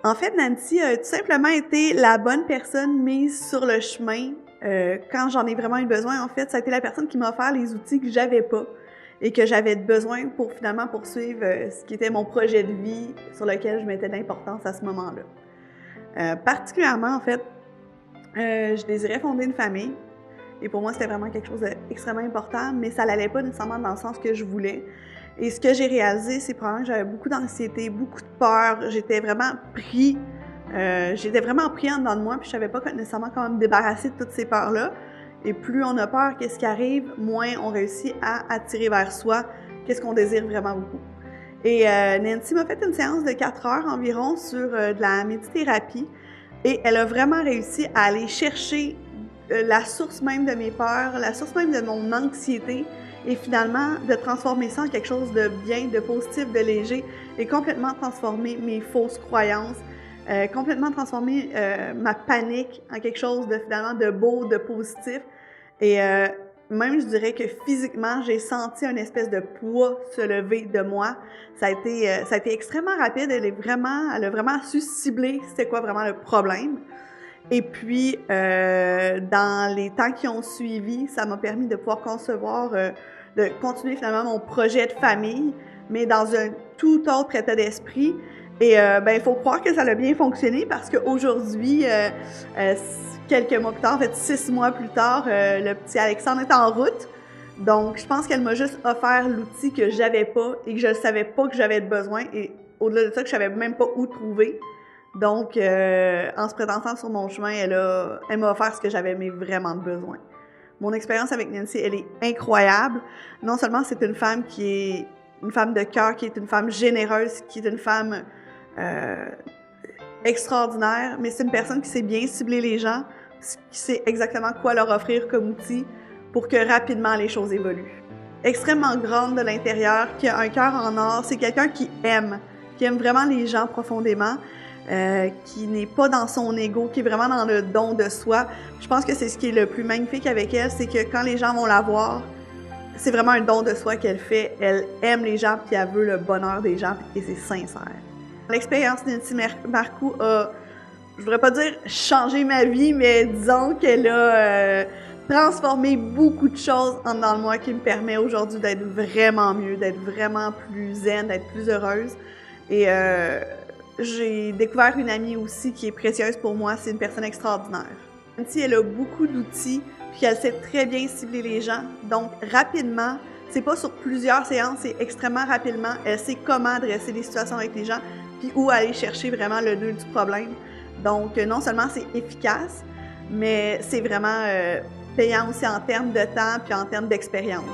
En fait, Nancy a tout simplement été la bonne personne mise sur le chemin quand j'en ai vraiment eu besoin. En fait, ça a été la personne qui m'a offert les outils que j'avais pas et que j'avais besoin pour finalement poursuivre ce qui était mon projet de vie sur lequel je mettais d'importance à ce moment-là. Particulièrement, en fait, je désirais fonder une famille. Et pour moi, c'était vraiment quelque chose d'extrêmement important, mais ça n'allait pas nécessairement dans le sens que je voulais. Et ce que j'ai réalisé, c'est probablement que j'avais beaucoup d'anxiété, beaucoup de peur. J'étais vraiment pris en dedans de moi, puis je savais pas nécessairement comment me débarrasser de toutes ces peurs-là. Et plus on a peur, qu'est-ce qui arrive, moins on réussit à attirer vers soi qu'est-ce qu'on désire vraiment beaucoup. Et Nancy m'a fait une séance de 4 heures environ sur de la médithérapie, et elle a vraiment réussi à aller chercher la source même de mes peurs, la source même de mon anxiété, et finalement de transformer ça en quelque chose de bien, de positif, de léger, et complètement transformer mes fausses croyances, complètement transformer ma panique en quelque chose de finalement de beau, de positif. Et même je dirais que physiquement, j'ai senti une espèce de poids se lever de moi. Ça a été extrêmement rapide. Elle a vraiment su cibler c'était quoi vraiment le problème. Et puis, dans les temps qui ont suivi, ça m'a permis de pouvoir concevoir, de continuer finalement mon projet de famille, mais dans un tout autre état d'esprit. Et il faut croire que ça a bien fonctionné parce qu'aujourd'hui, quelques mois plus tard, en fait 6 mois plus tard, le petit Alexandre est en route. Donc, je pense qu'elle m'a juste offert l'outil que j'avais pas et que je ne savais pas que j'avais besoin. Et au-delà de ça, que je savais même pas où trouver. Donc, en se présentant sur mon chemin, elle m'a offert ce que j'avais vraiment besoin. Mon expérience avec Nancy, elle est incroyable. Non seulement c'est une femme qui est une femme de cœur, qui est une femme généreuse, qui est une femme extraordinaire, mais c'est une personne qui sait bien cibler les gens, qui sait exactement quoi leur offrir comme outil pour que rapidement les choses évoluent. Extrêmement grande de l'intérieur, qui a un cœur en or, c'est quelqu'un qui aime vraiment les gens profondément. Qui n'est pas dans son ego, qui est vraiment dans le don de soi. Je pense que c'est ce qui est le plus magnifique avec elle, c'est que quand les gens vont la voir, c'est vraiment un don de soi qu'elle fait. Elle aime les gens, puis elle veut le bonheur des gens, et c'est sincère. L'expérience de Nancy Marcoux a, je voudrais pas dire changé ma vie, mais disons qu'elle a transformé beaucoup de choses en dans le moi qui me permet aujourd'hui d'être vraiment mieux, d'être vraiment plus zen, d'être plus heureuse. Et j'ai découvert une amie aussi qui est précieuse pour moi, c'est une personne extraordinaire. Nancy, elle a beaucoup d'outils, puis elle sait très bien cibler les gens. Donc, rapidement, c'est pas sur plusieurs séances, c'est extrêmement rapidement. Elle sait comment adresser les situations avec les gens, puis où aller chercher vraiment le nœud du problème. Donc, non seulement c'est efficace, mais c'est vraiment payant aussi en termes de temps, puis en termes d'expérience.